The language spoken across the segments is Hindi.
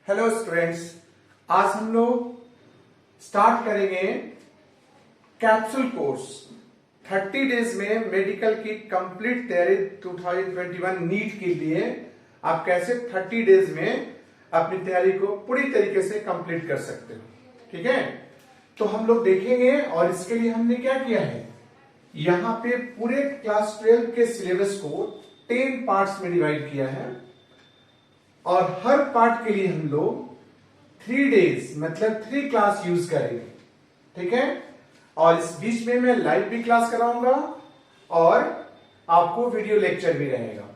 हेलो स्टूडेंट्स, आज हम लोग स्टार्ट करेंगे कैप्सूल कोर्स। 30 डेज में मेडिकल की कंप्लीट तैयारी 2021 नीट के लिए आप कैसे 30 डेज में अपनी तैयारी को पूरी तरीके से कंप्लीट कर सकते हो। ठीक है, तो हम लोग देखेंगे और इसके लिए हमने क्या किया है, यहाँ पे पूरे क्लास 12 के सिलेबस को 10 पार्ट्स में डिवाइड किया है और हर पार्ट के लिए हम लोग 3 डेज मतलब 3 क्लास यूज करेंगे। ठीक है, और इस बीच में मैं लाइव भी क्लास कराऊंगा और आपको वीडियो लेक्चर भी रहेगा।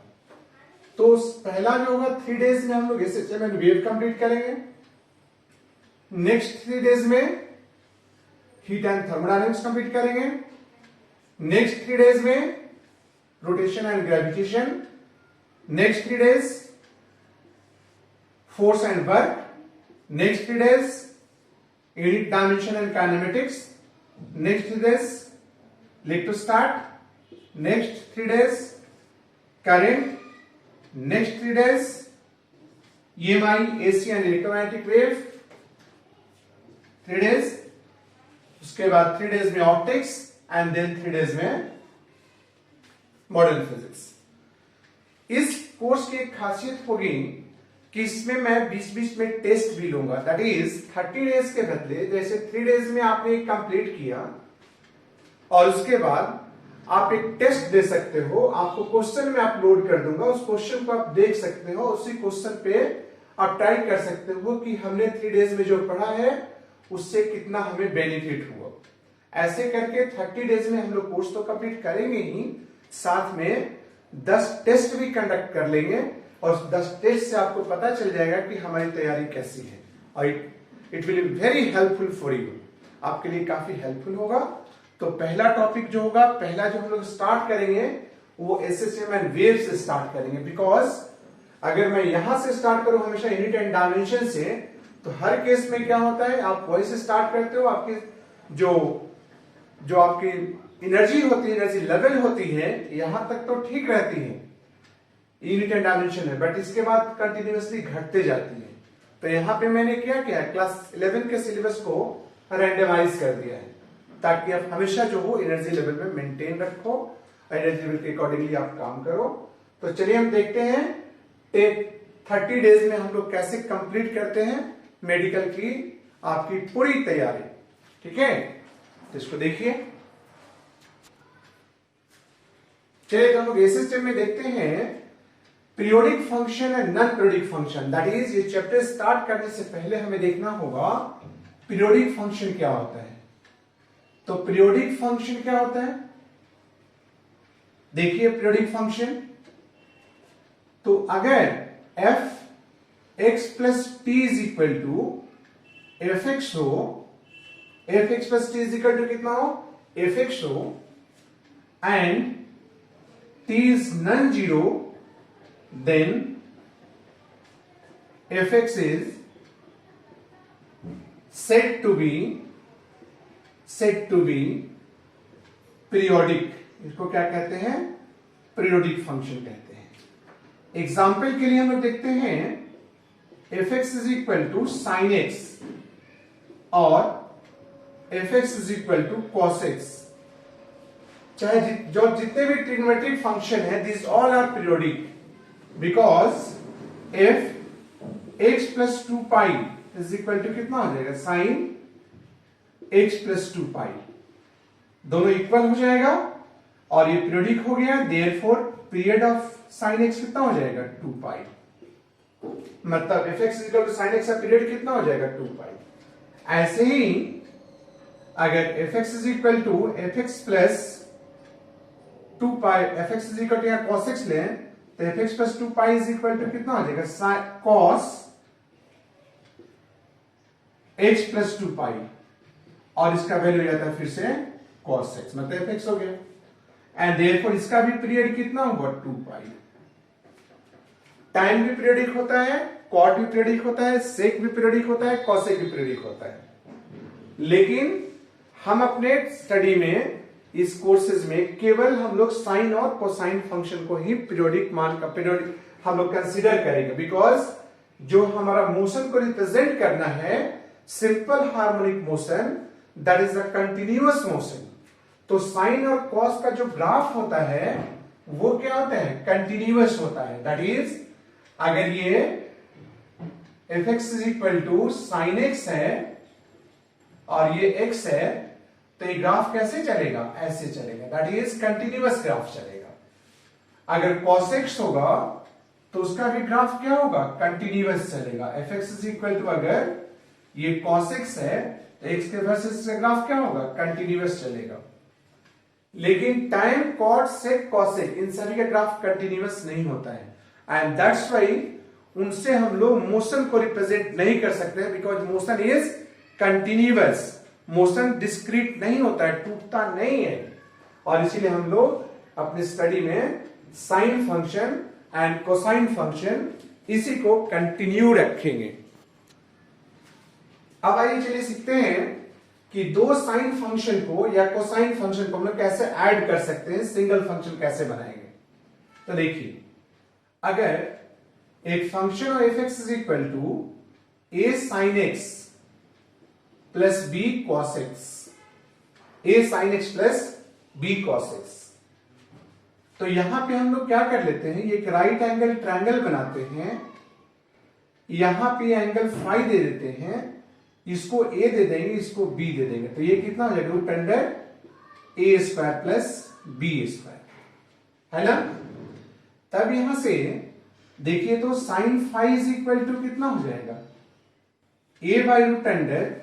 तो पहला जो होगा 3 डेज में हम लोग एसएचएम एंड वेव कंप्लीट करेंगे। नेक्स्ट 3 डेज में हीट एंड थर्मोडायनेमिक्स कंप्लीट करेंगे। नेक्स्ट 3 डेज में rotation and gravitation. Next 3 days force and work. Next 3 days unit dimension and kinematics. Next 3 days electrostat. Next 3 days current. Next 3 days EMI, AC and electromagnetic wave. 3 days, उसके बाद 3 days में optics and then 3 days में modern physics। इस कोर्स की एक खासियत होगी कि इसमें मैं बीच बीच में टेस्ट भी लूंगा। दैट इज 30 डेज के बदले जैसे 3 डेज में आपने कंप्लीट किया और उसके बाद आप एक टेस्ट दे सकते हो। आपको क्वेश्चन में अपलोड कर दूंगा, उस क्वेश्चन को आप देख सकते हो। उसी क्वेश्चन पे आप ट्राई कर सकते हो कि हमने 3 डेज में जो पढ़ा है उससे कितना हमें बेनिफिट हुआ। ऐसे करके 30 डेज में हम लोग कोर्स तो कंप्लीट करेंगे ही, साथ में 10 टेस्ट भी कंडक्ट कर लेंगे और 10 टेस्ट से आपको पता चल जाएगा कि हमारी तैयारी कैसी है और it will be very helpful for you. आपके लिए काफी हेल्पफुल होगा। तो पहला टॉपिक जो होगा, पहला जो हम लोग स्टार्ट करेंगे वो एसएचएम एंड वेव से स्टार्ट करेंगे। बिकॉज अगर मैं यहां से स्टार्ट करूं हमेशा यूनिट एंड डायमेंशन से, तो हर केस में क्या होता है, आप वहीं से स्टार्ट करते हो। आपकी जो आपकी एनर्जी होती है, एनर्जी लेवल होती है, यहां तक तो ठीक रहती है, यूनिट एंड डायमेंशन है, बट इसके बाद कंटिन्यूअसली घटते जाती है। तो यहां पे मैंने क्या किया, क्लास 11 के सिलेबस को रैंडमाइज कर दिया है ताकि आप हमेशा जो हो एनर्जी लेवल में मेंटेन रखो, एनर्जी लेवल के अकॉर्डिंगली आप काम करो। तो चलिए हम देखते हैं 30 डेज में हम लोग कैसे कंप्लीट करते हैं मेडिकल की आपकी पूरी तैयारी। ठीक है, तो इसको देखिए। चलिए तो हम लोग एसएचएम में देखते हैं periodic function and non periodic function. That is ये चैप्टर स्टार्ट करने से पहले हमें देखना होगा पीरियोडिक फंक्शन क्या होता है। तो पीरियोडिक फंक्शन क्या होता है, देखिए पीरियोडिक फंक्शन। तो अगर F X plus T is equal to F X हो, F X plus T is equal to कितना हो, एफ एक्स हो, and T is non zero, then fx is said to be periodic। इसको क्या कहते हैं, पीरियोडिक फंक्शन कहते हैं। एग्जाम्पल के लिए हम लोग देखते हैं fx is equal to sine x और fx is equal to cos x. चाहे जो जितने भी ट्रिग्नोमेट्रिक फंक्शन है, this all are periodic because f x plus 2 pi is equal to कितना हो जाएगा, sin x plus 2 pi, दोनों इक्वल हो जाएगा और ये पीरियोडिक हो गया। therefore period of sin x कितना हो जाएगा, 2 pi। मतलब fx is equal to sin x का पीरियड कितना हो जाएगा, 2 pi। ऐसे ही अगर fx is equal to fx plus 2 pi, fx is equal to यहाँ cos x लें तो fx plus 2 pi is equal to कितना हो जाएगा, cos x plus 2 pi, और इसका वैल्यू जाता है फिर से cos x, मतलब fx हो गया। एंड देयरफॉर इसका भी पीरियड कितना होगा, 2 pi। टाइम भी पीरियडिक होता है, कॉट भी पीरियडिक होता है, सेक भी पीरियडिक होता है, कॉसेक भी पीरियडिक होता है। लेकिन हम अपने स्टडी में इस कोर्सेज में केवल हम लोग साइन और कोसाइन फंक्शन को ही पीरियोडिक मान का पीरियोडिक हम लोग कंसीडर करेंगे। बिकॉज जो हमारा मोशन को रिप्रेजेंट करना है simple harmonic motion, that is a continuous motion. तो साइन और कॉस का जो ग्राफ होता है वो क्या होता है, कंटिन्यूअस होता है। दैट इज अगर ये f x is equal to sine x है और ये x है, तो ये ग्राफ कैसे चलेगा, ऐसे चलेगा, दैट इज कंटिन्यूअस ग्राफ चलेगा। अगर cos x होगा तो उसका भी ग्राफ क्या होगा, कंटिन्यूअस चलेगा। F x is equal to अगर ये cos x है तो x के वर्सेस से ग्राफ क्या होगा, कंटिन्यूअस चलेगा। लेकिन टाइम कॉट सेक कॉसेक इन सभी का ग्राफ कंटिन्यूअस नहीं होता है, एंड दैट्स व्हाई उनसे हम लोग मोशन को रिप्रेजेंट नहीं कर सकते, because motion is continuous. Motion discrete नहीं होता है, टूटता नहीं है, और इसीलिए हम लोग अपने स्टडी में sine function and cosine function इसी को कंटिन्यू रखेंगे। अब आइए चलिए सीखते हैं कि दो साइन फंक्शन को या कोसाइन फंक्शन को हम लोग कैसे ऐड कर सकते हैं, सिंगल फंक्शन कैसे बनाएंगे। तो देखिए, अगर एक function of f x is equal to a sine x plus b cos x, a sine x plus b cos x, तो यहां पे हम लोग क्या कर लेते हैं, ये एक राइट एंगल ट्रायंगल बनाते हैं, यहां पे एंगल फाई दे देते हैं, इसको ए दे देंगे, इसको बी दे देंगे, तो ये कितना हो जाएगा, रूट अंडर ए स्क्वायर प्लस बी स्क्वायर, है ना। तब यहां से देखिए तो sine phi is equal to कितना हो जाएगा, A by root under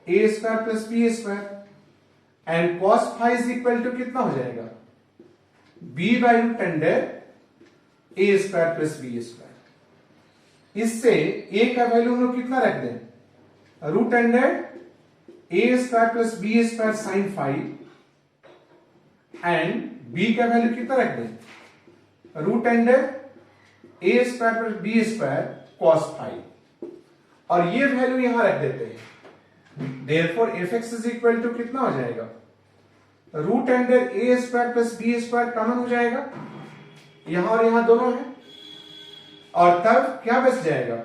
A square plus B square, and cos phi is equal to कितना हो जाएगा, B by root under A square plus B square. इससे ए का वैल्यू हम लोग कितना रख दें, root under A square plus B square sign five, and b का वैल्यू कितना रख दें, रूट अंडर ए square plus B square cos five, और ये वैल्यू यहां रख देते हैं। Therefore f x is equal to कितना हो जाएगा, रूट अंडर ए square plus B square common हो जाएगा, यहां और यहां दोनों है, और तब क्या बच जाएगा,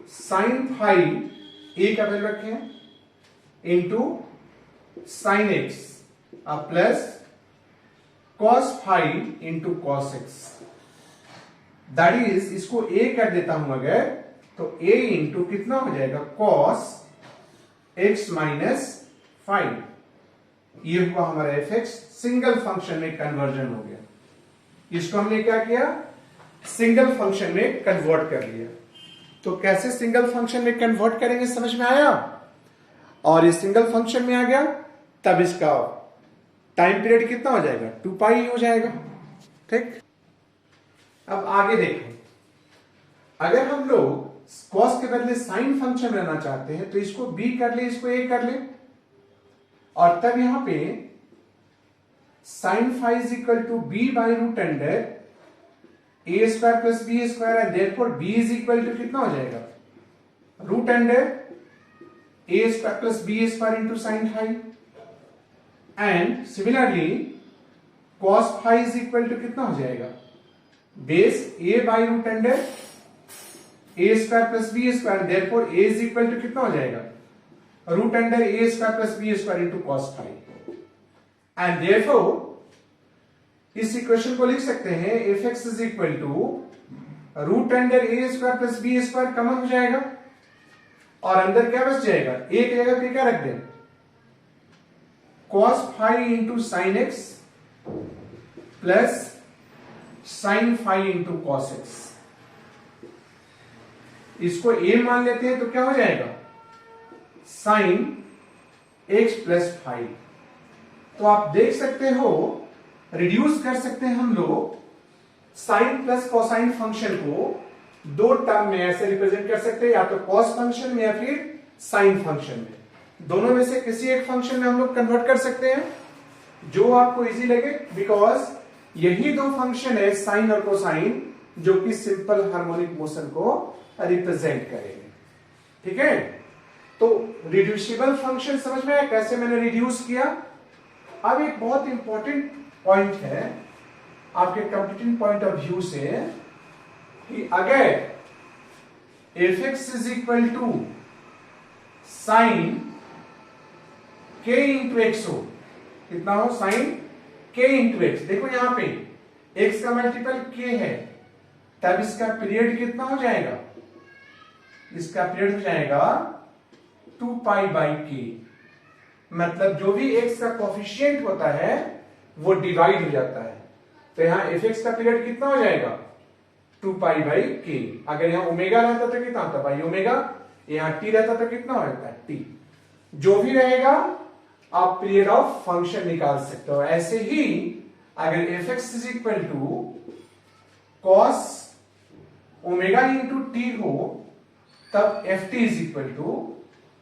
साइन फाइव ए का वैल्यू रखें into sine x plus cos five into cos x, that is इसको ए कर देता हूं अगर, तो ए इंटू कितना हो जाएगा, कॉस एक्स माइनस फाइव। ये हुआ हमारा एफ एक्स, सिंगल फंक्शन में कन्वर्जन हो गया। इसको हमने क्या किया, सिंगल फंक्शन में कन्वर्ट कर लिया। तो कैसे सिंगल फंक्शन में कन्वर्ट करेंगे, समझ में आया। और ये सिंगल फंक्शन में आ गया, तब इसका टाइम पीरियड कितना हो जाएगा, 2 पाई हो जाएगा। ठीक, अब आगे देखो, अगर हम लोग कॉस के बदले साइन फंक्शन लेना चाहते हैं तो इसको बी कर ले, इसको ए कर ले, और तब यहां पे sine five is equal to b by root under A square plus B square, and therefore b is equal to कितना हो जाएगा, root under A square plus B square into sine five, and similarly cos five is equal to कितना हो जाएगा, base a by root under A square plus B square, therefore a is equal to कितना हो जाएगा, root under A square plus B square into cos five, and therefore इस इक्वेशन को लिख सकते हैं f x is equal to root under A square plus B square common हो जाएगा, और अंदर क्या बच जाएगा, एक जगह पे क्या रख दें, cos five into sine x plus sign five into cos x. इसको ए मान लेते हैं तो क्या हो जाएगा, साइन एक्स प्लस फाइव। तो आप देख सकते हो, रिड्यूस कर सकते हैं हम लोग साइन प्लस कोसाइन फंक्शन को दो टर्म में ऐसे रिप्रेजेंट कर सकते हैं, या तो कॉस फंक्शन में या फिर साइन फंक्शन में। दोनों में से किसी एक फंक्शन में हम लोग कन्वर्ट कर सकते हैं, जो आपको इजी लगे, बिकॉज यही दो फंक्शन है साइन और कोसाइन जो कि सिंपल हार्मोनिक मोशन को रिप्रेजेंट करेंगे। ठीक है, तो रिड्यूसिबल फंक्शन समझ में आया कैसे मैंने रिड्यूस किया। अब एक बहुत इंपॉर्टेंट पॉइंट है आपके कंप्यूटिंग पॉइंट ऑफ व्यू से, कि अगर F x is equal to sine के इंटू एक्स हो, कितना हो, साइन के इंटू एक्स। देखो यहां पे एक्स का मल्टीपल के है, तब इसका पीरियड कितना हो जाएगा, इसका पीरियड हो जाएगा 2 पाई बाई के। मतलब जो भी एक्स का कोफिशिएंट होता है वो डिवाइड हो जाता है। तो यहां एफ एक्स का पीरियड कितना हो जाएगा, 2 पाई बाई के। अगर यहां ओमेगा रहता तो कितना होता, बाई ओमेगा। यहां टी रहता तो कितना होता है, टी। जो भी रहेगा आप पीरियड ऑफ फंक्शन निकाल सकते हो। ऐसे ही अगर F x is equal to cos omega into t हो, तब f t is equal to,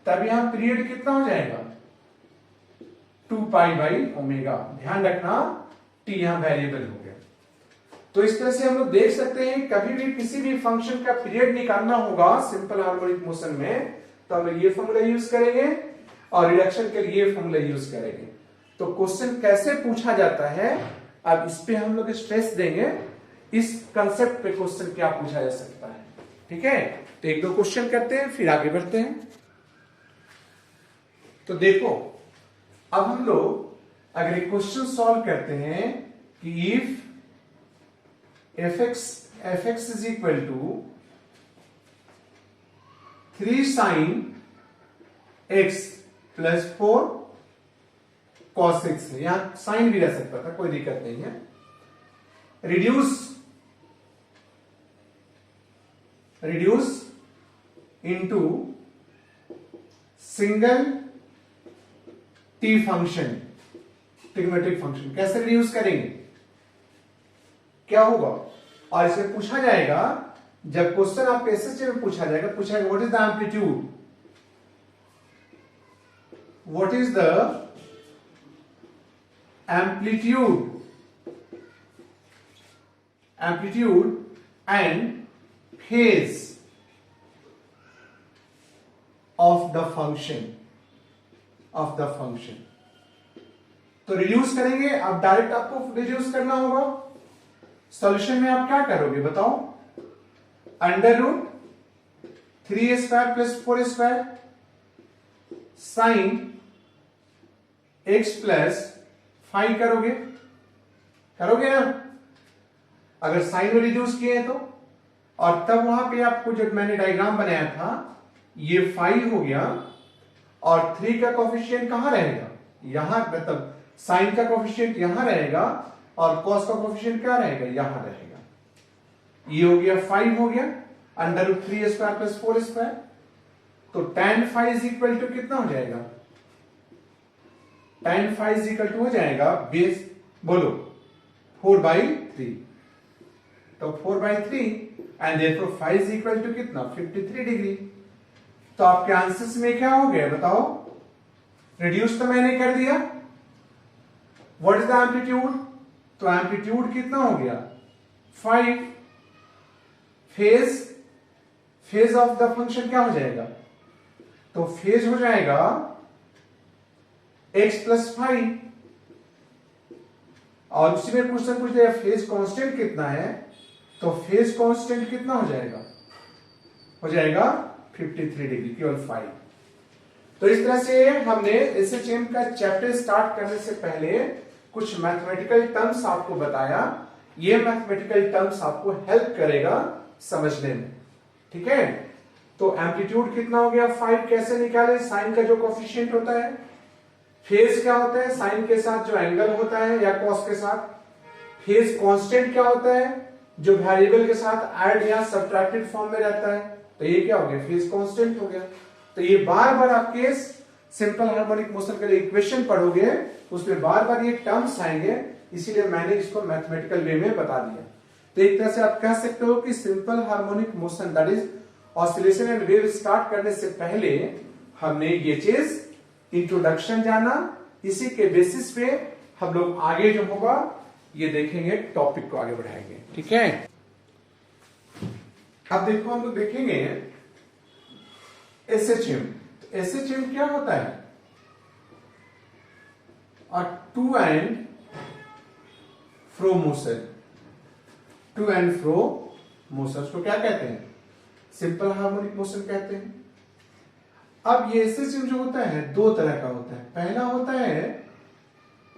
तब यहां पीरियड कितना हो जाएगा, 2 पाई बाई ओमेगा। ध्यान रखना टी यहां वेरिएबल हो गया। तो इस तरह से हम लोग देख सकते हैं कभी भी किसी भी फंक्शन का पीरियड निकालना होगा सिंपल हार्मोनिक मोशन में, तो हम लोग ये फॉर्मूला यूज करेंगे और रिडक्शन के लिए फॉर्मूला यूज करेंगे। तो क्वेश्चन कैसे पूछा जाता है, अब इस पे हम लोग स्ट्रेस देंगे, इस कंसेप्ट पे क्वेश्चन क्या पूछा जा सकता है। ठीक है, तो एक दो क्वेश्चन करते हैं फिर आगे बढ़ते हैं। तो देखो अब हम लोग अगर एक क्वेश्चन सॉल्व करते हैं कि if f x is equal to 3 sine x plus 4 cos x है, यहां साइन भी रह सकता था, कोई दिक्कत नहीं है। Reduce into single T function, trigonometric function. कैसे रिड्यूस करेंगे, क्या होगा, और इसे पूछा जाएगा जब क्वेश्चन आपके एसएसटी में पूछा जाएगा what is the amplitude, what is the amplitude and phase of the function तो रिड्यूस करेंगे। अब डायरेक्ट आपको रिड्यूस करना होगा। सॉल्यूशन में आप क्या करोगे बताओ, under root 3 square plus 4 square sine x plus 5 करोगे ना। अगर साइन में रिड्यूस किए तो, और तब वहां पे आपको जब मैंने डायग्राम बनाया था ये 5 हो गया और 3 का कोफिशिएंट कहां रहेगा, यहां, मतलब साइन का कोफिशिएंट यहां रहेगा और कॉस का कोफिशिएंट क्या रहेगा, यहां रहेगा। ये हो गया 5 हो गया, under root 3 square plus 4 square. तो tan phi is equal to कितना हो जाएगा, tan phi is equal to हो जाएगा बेस, बोलो 4/3। तो 4/3 and therefore phi is equal to कितना, 53 डिग्री। तो आपके आंसर्स में क्या हो गया बताओ, रिड्यूस तो मैंने कर दिया। व्हाट इज द एम्पलीट्यूड, तो एम्पलीट्यूड कितना हो गया 5। फेज ऑफ द फंक्शन क्या हो जाएगा, तो फेज हो जाएगा x प्लस 5। और उसी में क्वेश्चन पूछ दिया फेज कांस्टेंट कितना है, तो फेज कांस्टेंट कितना हो जाएगा 53 डिग्री, केवल 5। तो इस तरह से हमने एसएचएम का चैप्टर स्टार्ट करने से पहले कुछ मैथमेटिकल टर्म्स आपको बताया। ये मैथमेटिकल टर्म्स आपको हेल्प करेगा समझने में। ठीक है, तो एम्पलीट्यूड कितना हो गया 5, कैसे निकाले, साइन का जो कोफिशिएंट होता है, फेज क्या होता है, साइन के साथ जो एंगल होता है या कॉस के साथ, फेज कांस्टेंट क्या होता है, जो वेरिएबल के साथ ऐड या सब्ट्रैक्टेड फॉर्म में रहता है। तो ये क्या हो गया, फेज कांस्टेंट हो गया। तो ये बार बार आपके सिंपल हार्मोनिक मोशन के लिए इक्वेशन पढ़ोगे उसमें बार बार ये टर्म्स आएंगे, इसीलिए मैंने इसको मैथमेटिकल वे में बता दिया। तो एक तरह से आप कह सकते हो कि simple harmonic motion that is oscillation and wave start करने से पहले हमने ये चीज इंट्रोडक्शन जाना, इसी के बेसिस पे हम लोग आगे जो होगा ये देखेंगे, टॉपिक को आगे बढ़ाएंगे। ठीक है, अब देखो हम लोग देखेंगे एसएचएम। एसएचएम क्या होता है, to and fro motion. To and fro motion को क्या कहते हैं, सिंपल हार्मोनिक मोशन कहते हैं। अब ये एसएचएम जो होता है दो तरह का होता है। पहला होता है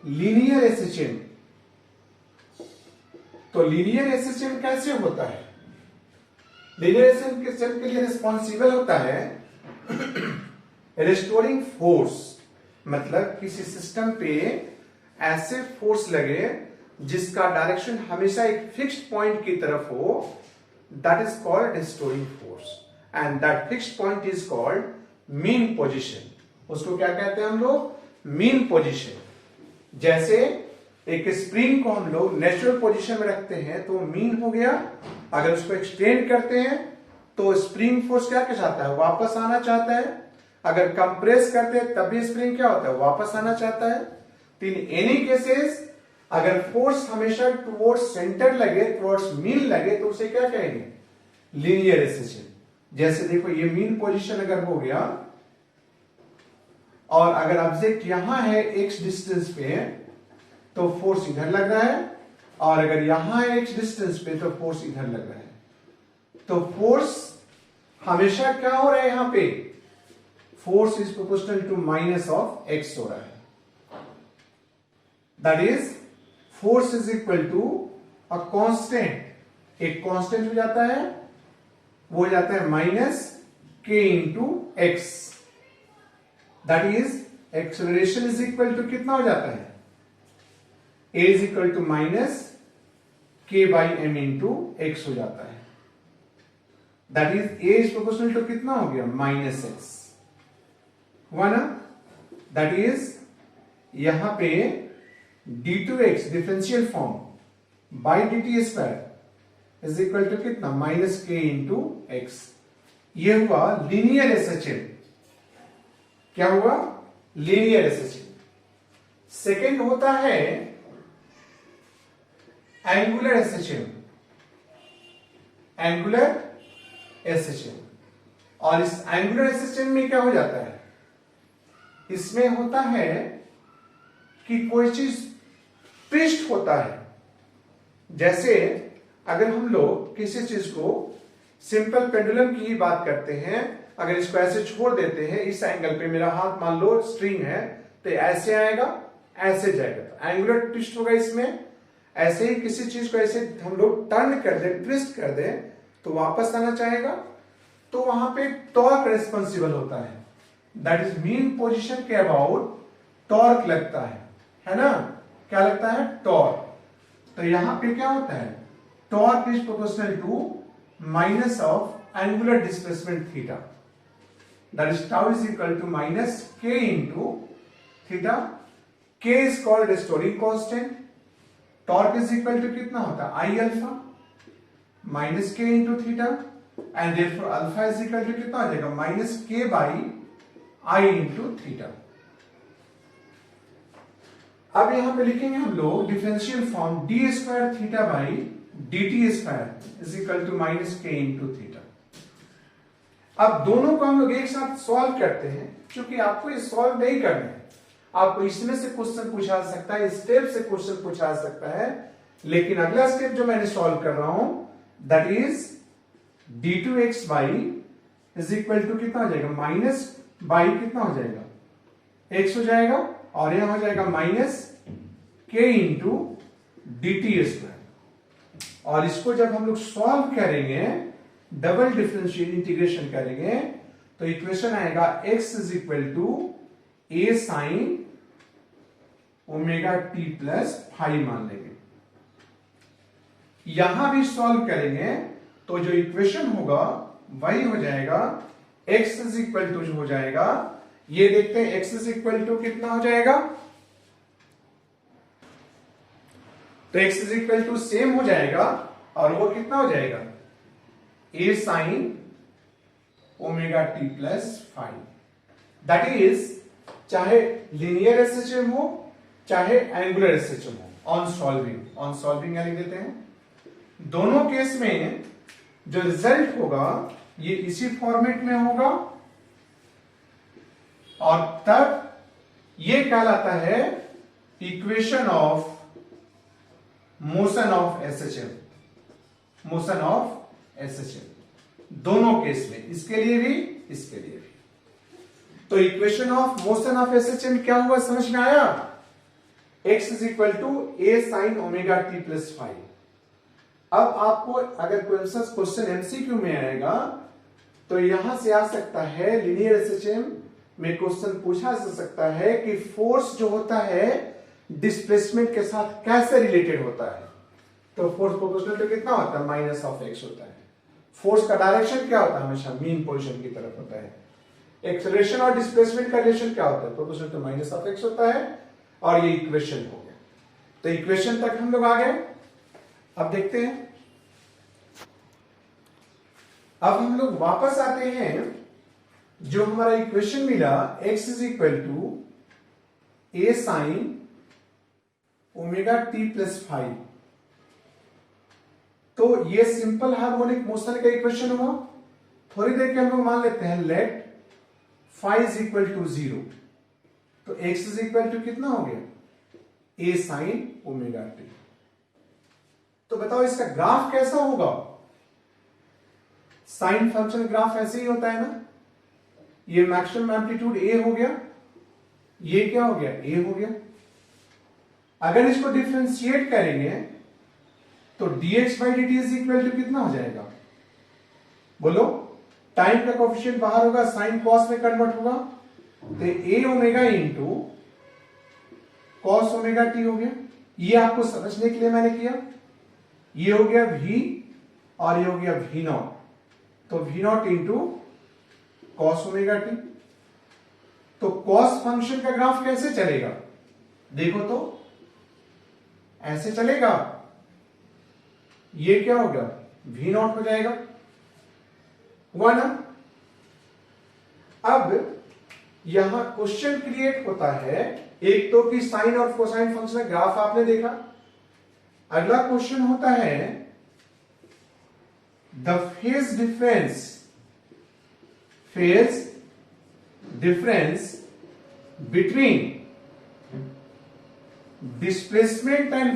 लीनियर एसएचएम। तो लीनियर एसएचएम कैसे होता है? लीनियर एसएचएम के लिए रिस्पॉन्सिबल होता है रिस्टोरिंग फोर्स, मतलब किसी सिस्टम पे ऐसे फोर्स लगे जिसका डायरेक्शन हमेशा एक फिक्स्ड पॉइंट की तरफ हो, that is called restoring force and that fixed point is called mean position. उसको क्या कहते हैं हम लोग? Mean position. जैसे एक स्प्रिंग को हम लोग नेचुरल पोजीशन में रखते हैं तो मीन हो गया, अगर उसको एक्सटेंड करते हैं तो स्प्रिंग फोर्स क्या चाहता है? वापस आना चाहता है। अगर कंप्रेस करते हैं तब भी स्प्रिंग क्या होता है? वापस आना चाहता है। तो इन एनी केसेस अगर फोर्स हमेशा टुवर्ड्स सेंटर लगे, टुवर्ड्स मीन लगे, तो उसे क्या कहेंगे? Linear SHM. जैसे देखो ये मीन पोजीशन अगर हो गया और अगर ऑब्जेक्ट यहां है x डिस्टेंस पे तो फोर्स इधर लग रहा है, और अगर यहां है x डिस्टेंस पे तो फोर्स इधर लग रहा है। तो फोर्स हमेशा क्या हो रहा है? यहां पे force is proportional to minus of x हो रहा है। That is force is equal to a constant. एक कांस्टेंट हो जाता है, वो हो जाता है minus k into x. That is acceleration is equal to कितना हो जाता है? a is equal to minus k by m into x हो जाता है। That is a is proportional to कितना हो गया? माइनस एक्स हुआ ना। दैट इज यहां पे d2x differential form by dt square is equal to कितना? Minus k into x. ये हुआ लीनियर एसएचएम। क्या हुआ? Linear SHM. सेकेंड होता है एंगुलर एसएचएम। Angular SHM. और इस एंगुलर एसएचएम में क्या हो जाता है? इसमें होता है कि कोई चीज ट्विस्ट होता है। जैसे अगर हम लोग किसी चीज को सिंपल पेंडुलम की ही बात करते हैं, अगर इसको ऐसे छोड़ देते हैं, इस एंगल पे मेरा हाथ मान लो स्ट्रिंग है, तो ऐसे आएगा, ऐसे जाएगा, तो एंगुलर ट्विस्ट होगा इसमें। ऐसे ही किसी चीज को ऐसे हम लोग टर्न कर दे, ट्विस्ट कर दे, तो वापस आना चाहेगा, तो वहां पे टॉर्क रिस्पॉन्सिबल होता है। दैट इज मीन पोजीशन के अबाउट टॉर्क लगता है ना? क्या लगता है? टॉर्क। तो यहां पे क्या होता है? Torque is proportional to minus of angular displacement theta. That is tau is equal to minus k into theta. k is called restoring constant. Torque is equal to कितना होता है? I alpha minus k into theta, and therefore alpha is equal to कितना हो जाएगा? Minus k by I into theta. अब यहां पे लिखेंगे हम लोग differential form d square theta by d T square is equal to minus k into theta. अब दोनों को हम लोग एक साथ सॉल्व करते हैं। क्योंकि आपको ये सॉल्व नहीं करना है, आपको इसमें से क्वेश्चन पूछा सकता है, स्टेप से क्वेश्चन पूछा सकता है, लेकिन अगला स्टेप जो मैंने सॉल्व कर रहा हूं that is d2x by is equal to कितना हो जाएगा? माइनस बाई कितना हो जाएगा? x हो जाएगा, और यह हो जाएगा minus k into D T square. और इसको जब हम लोग सॉल्व करेंगे, डबल डिफरेंशियल इंटीग्रेशन करेंगे, तो इक्वेशन आएगा x is equal to a sine omega t plus five मान लेंगे। यहां भी सॉल्व करेंगे तो जो इक्वेशन होगा वही हो जाएगा x इज इक्वल टू हो जाएगा, ये देखते हैं x इज इक्वल टू कितना हो जाएगा? तो x is equal to same हो जाएगा, और वो कितना हो जाएगा? a sine omega t plus five. That is चाहे लीनियर एसएचएम हो चाहे एंगुलर एसएचएम हो, ऑन सॉल्विंग लिख देते हैं। दोनों केस में जो रिजल्ट होगा ये इसी फॉर्मेट में होगा, और तब ये कहलाता है equation of motion of SHM. Motion of SHM. दोनों केस में, इसके लिए भी इसके लिए भी। तो equation of motion of SHM क्या हुआ समझ में आया? x is equal to a sine omega t plus five. अब आपको अगर क्वेश्चन एमसीक्यू में आएगा तो यहां से आ सकता है, लीनियर एसएचएम में क्वेश्चन पूछा जा सकता है कि फोर्स जो होता है डिस्प्लेसमेंट के साथ कैसे रिलेटेड होता है। तो फोर्स प्रोपोर्शनल टू कितना होता है? माइनस ऑफ एक्स होता है। फोर्स का डायरेक्शन क्या होता है? हमेशा मीन पोजीशन की तरफ होता है। एक्सेलरेशन और डिस्प्लेसमेंट का रिलेशन क्या होता है? Proportional to minus of x होता है। और ये इक्वेशन हो गया। तो इक्वेशन तक हम लोग आ गए। अब देखते हैं, अब हम लोग वापस आते हैं, जो हमारा इक्वेशन मिला x is equal to a sine omega t plus five. तो ये सिंपल हार्मोनिक मोशन का इक्वेशन हुआ। थोड़ी देर के हम लोग मान लेते हैं let five is equal to zero. तो x इज इक्वल टू कितना हो गया? A sine omega t. तो बताओ इसका ग्राफ कैसा होगा? साइन फंक्शन ग्राफ ऐसे ही होता है ना। ये मैक्सिमम एम्पलीट्यूड ए हो गया, ये क्या हो गया? ए हो गया। अगर इसको डिफरेंशिएट करेंगे तो dx by dt is equal to कितना हो जाएगा? बोलो। टाइम का कोफिशिएंट बाहर होगा, साइन कॉस में कन्वर्ट होगा, तो a omega into cos omega t हो गया। ये आपको समझने के लिए मैंने किया। ये हो गया v और ये हो गया v नॉट। तो v not into cos omega t. तो कॉस फंक्शन का ग्राफ कैसे चलेगा? देखो तो ऐसे चलेगा। ये क्या होगा? v नॉट हो जाएगा, हुआ ना। अब यहां क्वेश्चन क्रिएट होता है, एक तो कि साइन और कोसाइन फंक्शन का ग्राफ आपने देखा। अगला क्वेश्चन होता है the phase difference between displacement and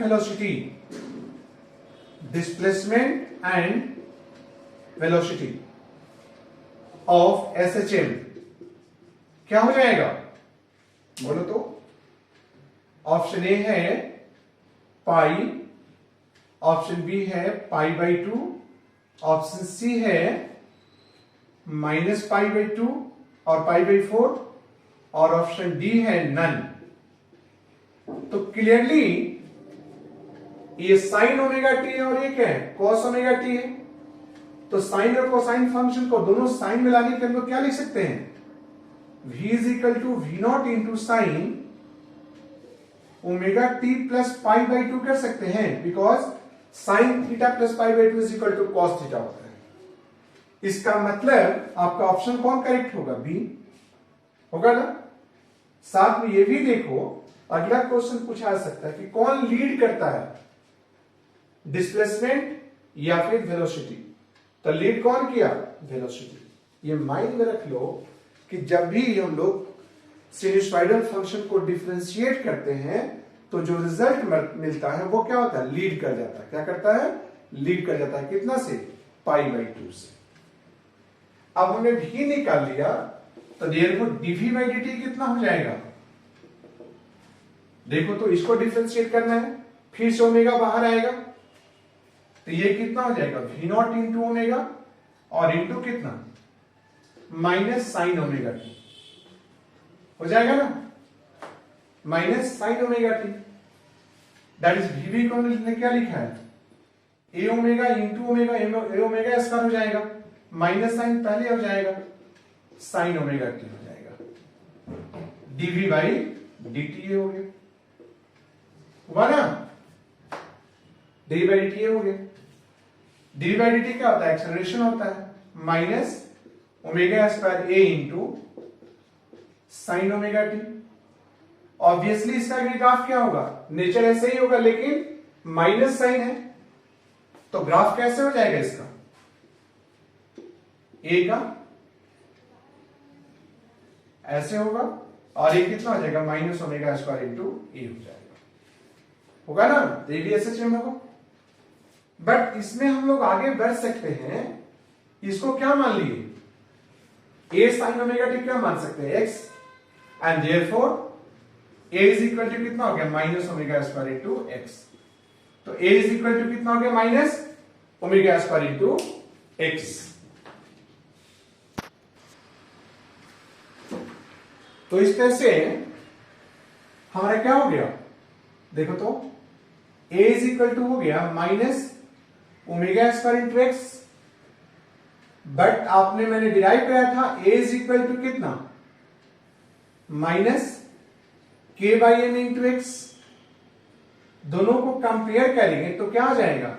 velocity of SHM क्या हो जाएगा? बोलो तो। ऑप्शन ए है पाई, ऑप्शन बी है pi by two, option c है माइनस पाई बाई टू और पाई बाई फोर, और ऑप्शन डी है नन। तो क्लियरली ये साइन ओमेगा टी है और ये क्या है? कॉस ओमेगा टी है। तो साइन और कोसाइन फंक्शन को दोनों साइन में लाने के हम लोग क्या लिख सकते हैं? v is equal to v naught into sine omega t plus pi by two कर सकते हैं, because sine theta plus pi by two is equal to cos theta होता है। इसका मतलब आपका ऑप्शन कौन करेक्ट होगा? बी होगा ना। साथ में ये भी देखो, अगला क्वेश्चन पूछा जा सकता है कि कौन लीड करता है, डिस्प्लेसमेंट या फिर वेलोसिटी। तो लीड कौन किया? वेलोसिटी। ये माइंड में रख लो कि जब भी हम लोग सिनुसॉइडल फंक्शन को डिफरेंशिएट करते हैं तो जो रिजल्ट मिलता है वो क्या होता है? लीड कर जाता है। क्या करता है? लीड कर जाता है। कितना से? पाई बाई टू से। अब हमने भी निकाल लिया, तो देयरफॉर dv बाई dt कितना हो जाएगा? देखो तो इसको डिफरेंशिएट करना है, फिर से ओमेगा बाहर आएगा, तो ये कितना हो जाएगा? v नॉट इंटू ओमेगा और इंटू कितना? माइनस साइन ओमेगा टी हो जाएगा ना। Minus sine omega t that is वीवी को हमने क्या लिखा है? A omega into omega, a omega square हो जाएगा, माइनस साइन पहले हो जाएगा, साइन ओमेगा टी हो जाएगा, डीवी बाई डी हो गया, हुआ ना। डी बाई डी हो गया। डी बाई डी क्या होता है? एक्सेलरेशन होता है, minus omega square a into sine omega t. Obviously इसका ग्राफ क्या होगा? नेचर ऐसे ही होगा, लेकिन माइनस साइन है, तो ग्राफ कैसे हो जाएगा इसका? ए का ऐसे होगा और ये कितना हो जाएगा? माइनस ओमेगा स्क्वायर इंटू ए हो जाएगा, होगा ना। तो ये भी ऐसे सेम होगा। बट इसमें हम लोग आगे बढ़ सकते हैं इसको क्या मान लिए, a sin ओमेगा टी क्या मान सकते हैं, x, and therefore a is equal to कितना हो गया, minus omega square into x। तो a इज इक्वल टू कितना हो गया, minus omega square into x। तो इस तरह से हमारा क्या हो गया, देखो तो a इज इक्वल टू हो गया minus omega square into x, but आपने मैंने डिराइव कराया था a इज इक्वल टू कितना, minus k by m into x. दोनों को कंपेयर करेंगे तो क्या आ जाएगा,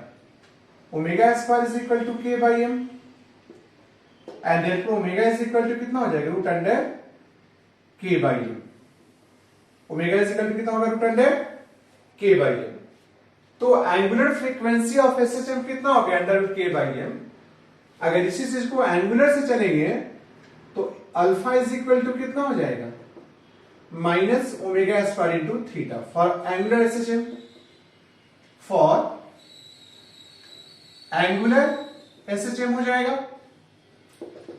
omega square is equal to k by m, and therefore omega is equal to कितना हो जाएगा, root under k by m. Omega is equal to कितना होगा, root under k by m. तो एंगुलर फ्रीक्वेंसी ऑफ एसएचएम कितना हो गया, under root k by M. अगर इसी चीज को एंगुलर से चलेंगे तो अल्फा इज इक्वल टू कितना हो जाएगा, minus omega square into theta for angular SHM. For angular SHM हो जाएगा,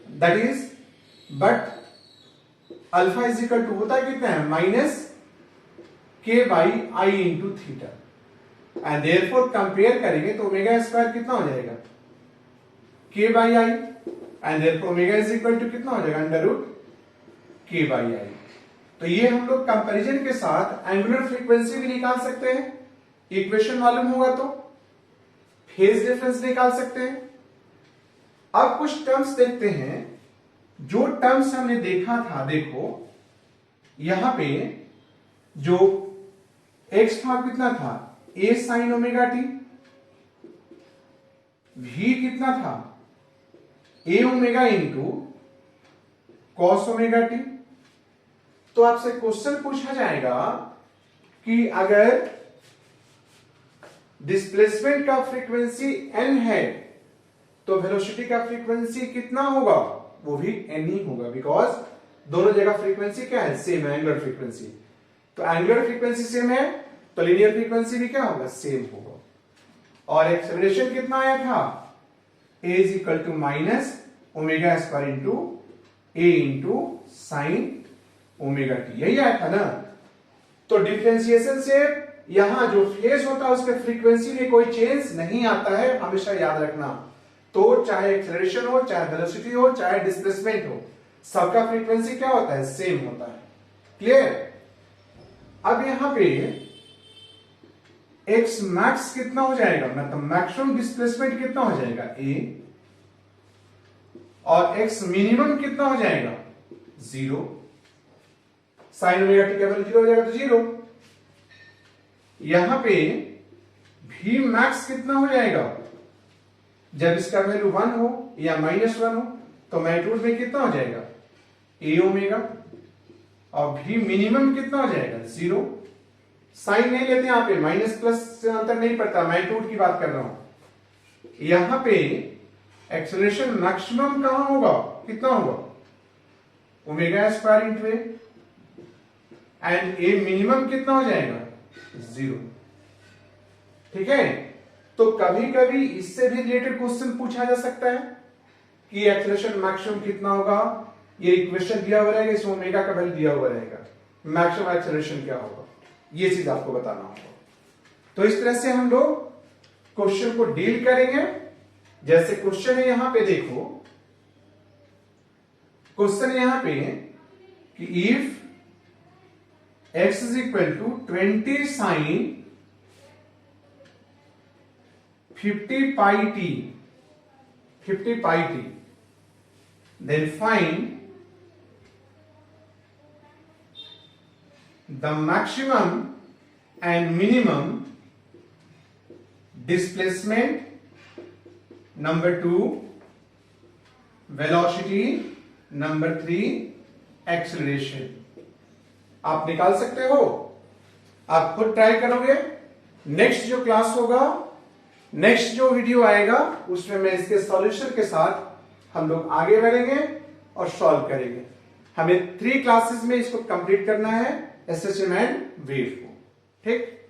that is, but alpha is equal to होता कितना है, minus k by I into theta, and therefore compare करेंगे तो ओमेगा स्क्वायर कितना हो जाएगा, k by I, and therefore omega is equal to कितना हो जाएगा, under root k by I. तो ये हम लोग कंपैरिजन के साथ एंगुलर फ्रीक्वेंसी भी निकाल सकते हैं, इक्वेशन मालूम होगा तो फेज डिफरेंस निकाल सकते हैं। अब कुछ टर्म्स देखते हैं, जो टर्म्स हमने देखा था, देखो यहां पे जो x था कितना था, a sine omega T, v कितना था, a omega into cos omega t. तो आपसे क्वेश्चन पूछा जाएगा कि अगर डिस्प्लेसमेंट का फ्रीक्वेंसी n है तो वेलोसिटी का फ्रीक्वेंसी कितना होगा, वो भी n ही होगा, बिकॉज दोनों जगह फ्रीक्वेंसी क्या है, सेम है, एंगुलर फ्रीक्वेंसी। तो एंगुलर फ्रीक्वेंसी सेम है तो लीनियर फ्रीक्वेंसी भी क्या होगा, सेम होगा। और एक्सेलरेशन कितना आया था, a is equal to minus omega square into a into sine omega t, यही आया था ना। तो डिफरेंशिएशन से यहां जो फेज होता है उसके फ्रीक्वेंसी में कोई चेंज नहीं आता है, हमेशा याद रखना। तो चाहे एक्सेलरेशन हो, चाहे वेलोसिटी हो, चाहे डिस्प्लेसमेंट हो, सबका फ्रीक्वेंसी क्या होता है, सेम होता है। क्लियर। अब यहां पे x मैक्स कितना हो जाएगा, मतलब मैक्सिमम डिस्प्लेसमेंट कितना हो जाएगा a, और x मिनिमम कितना हो जाएगा, 0। साइन ओमेगा टी का वैल्यू 0 हो जाएगा तो 0। यहां पे v मैक्स कितना हो जाएगा, जब इसका वैल्यू 1 हो या -1 हो तो मैग्नीट्यूड में कितना हो जाएगा, a ओमेगा, और v मिनिमम कितना हो जाएगा, 0। साइन नहीं लेते यहां पे, माइनस प्लस से अंतर नहीं पड़ता, मैग्नीट्यूड की बात कर रहा हूं। यहां पे एक्सेलरेशन मैक्सिमम कहां होगा, कितना होगा, omega square into A, and A minimum कितना हो जाएगा, 0। ठीक है। तो कभी कभी इससे भी रिलेटेड क्वेश्चन पूछा जा सकता है कि एक्सेलरेशन मैक्सिमम कितना होगा, ये इक्वेशन दिया हुआ रहेगा, इसमें ओमेगा का वैल्यू दिया हुआ रहेगा, मैक्सिमम एक्सेलरेशन क्या होगा, ये चीज आपको बताना होगा। तो इस तरह से हम लोग क्वेश्चन को डील करेंगे। जैसे क्वेश्चन है यहां पे देखो, क्वेश्चन है यहां पे कि if x is equal to 20 sine 50 pi t, then find the maximum and minimum displacement, number 2 velocity, number 3 acceleration। आप निकाल सकते हो, आप खुद ट्राई करोगे। नेक्स्ट जो क्लास होगा, नेक्स्ट जो वीडियो आएगा, उसमें मैं इसके सॉल्यूशन के साथ हम लोग आगे बढ़ेंगे और सॉल्व करेंगे। हमें 3 क्लासेस में इसको कंप्लीट करना है, एसएचएम एंड वेव को। ठीक।